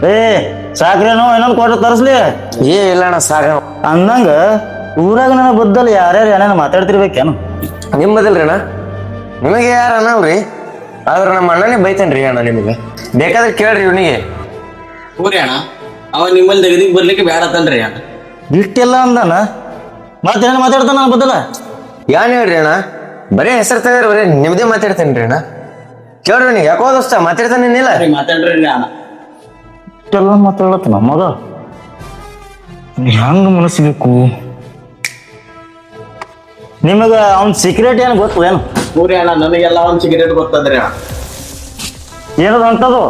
ಏ ಸಾಕ್ರೇನೋ ಇನ್ನೊಂದು ಕ್ವಾರ್ಟರ್ ತರಿಸ್ಲಿ. ಇಲ್ಲ ಅಣ್ಣ ಸಾಗ ಅಂದಂಗ ಊರಾಗ ನನ್ನ ಬದ್ದಲ್ ಯಾರ್ಯಾರು ಏನೇನು ಮಾತಾಡ್ತಿರ್ಬೇಕೇನು? ನಿಮ್ಮದಿಲ್ರಿ ಅಣ್ಣ, ನಿಮಗೆ ಯಾರು ಅನ್ನಲ್ರಿ, ಆದ್ರೆ ನಮ್ಮ ಅಣ್ಣನೇ ಬೈತೇನ್ರಿ ಅಣ್ಣ. ನಿಮಗೆ ಬೇಕಾದ್ರೆ ಕೇಳ್ರಿ ಇವನಿಗೆ. ಊರಿ ಅಣ್ಣ ಅವ ನಿಮ್ಮಲ್ಲಿ ತೆಗದಿಗೆ ಬರ್ಲಿಕ್ಕೆ ಬೇಡ ತನ್ರಿ ಅಣ್ಣ. ಇಷ್ಟೆಲ್ಲ ಅಂದಾನ ಮತ್ತೇನು ಮಾತಾಡ್ತಾನ ನನ್ನ ಬದ್ದಲ? ಯಾನ್ ಹೇಳ್ರಿ ಅಣ್ಣ, ಬರೀ ಹೆಸರು ತೆಗ್ರಿ, ಬರೀ ನಿಮ್ದೇ ಮಾತಾಡ್ತೇನ್ರಿ ಅಣ್ಣ. ಕೇಳ್ರಿ ಅವನಿಗೆ. ಯಾಕೋ ದೋಸ್ತ ಮಾತಾಡ್ತಾನಿಲ್ಲ. ಮಾತಾಡ್ರಿ ಅಣ್ಣ. ಇಷ್ಟೆಲ್ಲ ಮಾತಾಡತ್ತ ನಮ್ಮದ ಹೆಂಗ ಮನಸ್ಸಿಬೇಕು? ನಿಮಗ ಅವ್ನ ಸೀಕ್ರೆಟ್ ಏನು ಗೊತ್ತು ಏನು? ಊರಿ ಅಣ್ಣ ನನಗೆಲ್ಲ ಒಂದ್ ಸಿಗರೇಟ್ ಗೊತ್ತದ್ರಿ ಅಣ್ಣ. ಏನದು ಅಂತದು?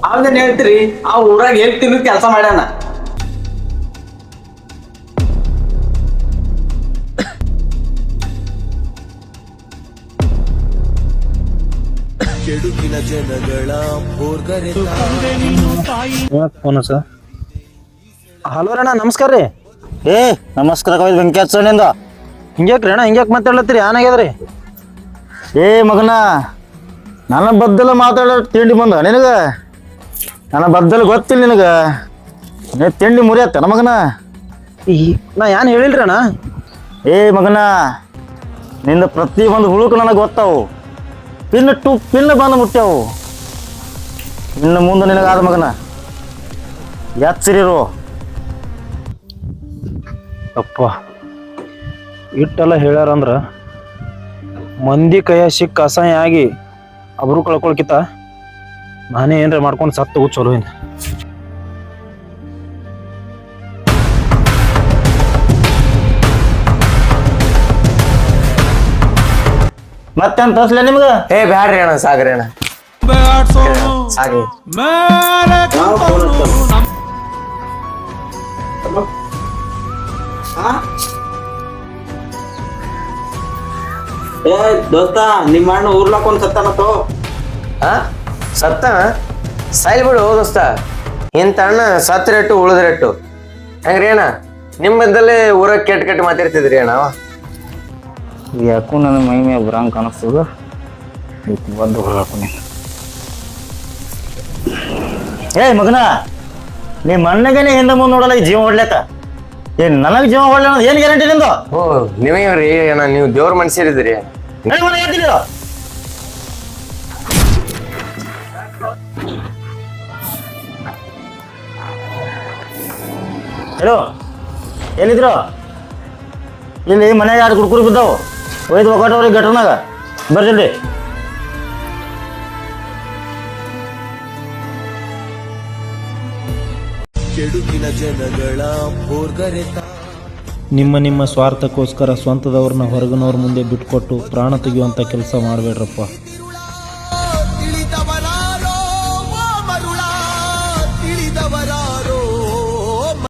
ಅವನೇನ್ ಹೇಳ್ತೀರಿ, ಆ ಊರಾಗ ಹೇಳ್ತೀನಿ ಕೆಲಸ ಮಾಡ್ಯಾನ. ಹಲೋ ಅಣ್ಣ, ನಮಸ್ಕಾರ ರೀ. ಏ ನಮಸ್ಕಾರ ಕವಿದ ವೆಂಕಟೇಶ್ವರನಿಂದ. ಹಿಂಗ್ಯಾಕ್ರಿ ಅಣ್ಣ, ಹಿಂಗ್ಯಾಕ್ ಮಾತಾಡ್ಲತ್ತೀರಿ? ಏನಾಗ್ಯದ್ರಿ? ಏ ಮಗನ, ನನ್ನ ಬದ್ದಲ ಮಾತಾಡೋ ತಿಂಡಿ ಬಂದ ನಿನಗ? ನನ್ನ ಬದ್ದಲ ಗೊತ್ತಿಲ್ಲ ನಿನಗ? ನೀ ತಿಂಡಿ ಮುರಿಯತ್ತ ನ ಮಗನ? ನಾ ಏನ್ ಹೇಳಿಲ್ರಿ ಅಣ್ಣ. ಏ ಮಗನ, ನಿಂದ ಪ್ರತಿ ಒಂದು ಹುಳುಕು ನನಗೆ ಗೊತ್ತಾವು. ಪಿನ್ ಟು ಪಿನ್ ಬಂದು ಮುಟ್ಟ್ಯಾವು. ಇನ್ನು ಮುಂದೆ ನಿನಗಾದ ಮಗನ ಎಚ್ಚರಿರು. ಅಪ್ಪ ಇಟ್ಟೆಲ್ಲ ಹೇಳ್ಯಾರಂದ್ರ ಮಂದಿ ಕೈಯ ಸಿಕ್ಕ ಅಸಹ್ಯ ಆಗಿ ಅಬ್ರು ಕಳ್ಕೊಳ್ಕಿತ ನಾನೇ ಏನ್ರ ಮಾಡ್ಕೊಂಡು ಸತ್ತು ಚಲೋ ಏನು. ಮತ್ತೇನು ತೋರಿಸ್ಲ ನಿಮ್ಗೆ? ಏ ಬ್ಯಾಡ್ರಿ ಅಣ್ಣ, ಸಾಗ್ರಿ ಅಣ್ಣ, ಸಾಗಿ. ಏ ದೋಸ್ತ, ನಿಮ್ಮ ಅಣ್ಣ ಊರ್ಲಾಕೊಂಡ್ ಸತ್ತಾನತ್ತೋ. ಹಾ ಸತ್ತನ? ಸಾಯ್ಲ್ ಬಿಡು ದೋಸ್ತ. ಇಂಥ ಅಣ್ಣ ಸತ್ತರೆಟ್ಟು ಉಳಿದ್ರೆಟ್ಟು ಹೆಂಗ್ರಿ ಅಣ್ಣ? ನಿಮ್ಮದ್ದಲ್ಲೇ ಊರಾಗ ಕೆಟ್ಟ ಕೆಟ್ಟ ಮಾತಾಡ್ತಿದ್ರಿ ಅಣ್ಣ. ಯಾಕೂ ನನ್ನ ಮೈ ಮೇಲೆ ಬರಂಗೆ ಕಾಣಿಸ್ತದ. ಬಂದು ಹೊರಕು ನೀನು. ಏ ಮಗನ, ನಿಮ್ಮ ಅಣ್ಣಗೇನೆ ಹಿಂದೆ ಮುಂದೆ ನೋಡಲ್ಲ ಈ ಜೀವ ಹೊಡ್ಲೇಕ. ಏನ್ ನನಗೆ ಜೀವ ಹೊಡ್ಲ ಅನ್ನೋದು ಏನು ಗ್ಯಾರಂಟಿ ನಿಂದು? ಓ ನೀವೇನ್ರಿ ಅಣ್ಣ, ನೀವು ದೇವ್ರ ಮನುಷ್ಯರಿದ್ದೀರಿ. ಹಲೋ, ಎಲ್ಲಿದ್ರು? ಇಲ್ಲಿ ಮನೆಗೆ ಯಾರು ಕುಡ್ಕುರಿ ಬಿದ್ದಾವು, ಒಯ್ದು ಒಕ್ಕಟವ್ರಿಗೆ ಗಟ್ರನಾಗ ಬರ್ಜಲ್ರಿ. ನಿಮ್ಮ ಸ್ವಾರ್ಥಕ್ಕೋಸ್ಕರ ಸ್ವಂತದವ್ರನ್ನ ಹೊರಗಿನವ್ರ ಮುಂದೆ ಬಿಟ್ಕೊಟ್ಟು ಪ್ರಾಣ ತೆಗೆಯುವಂಥ ಕೆಲಸ ಮಾಡಬೇಡ್ರಪ್ಪ.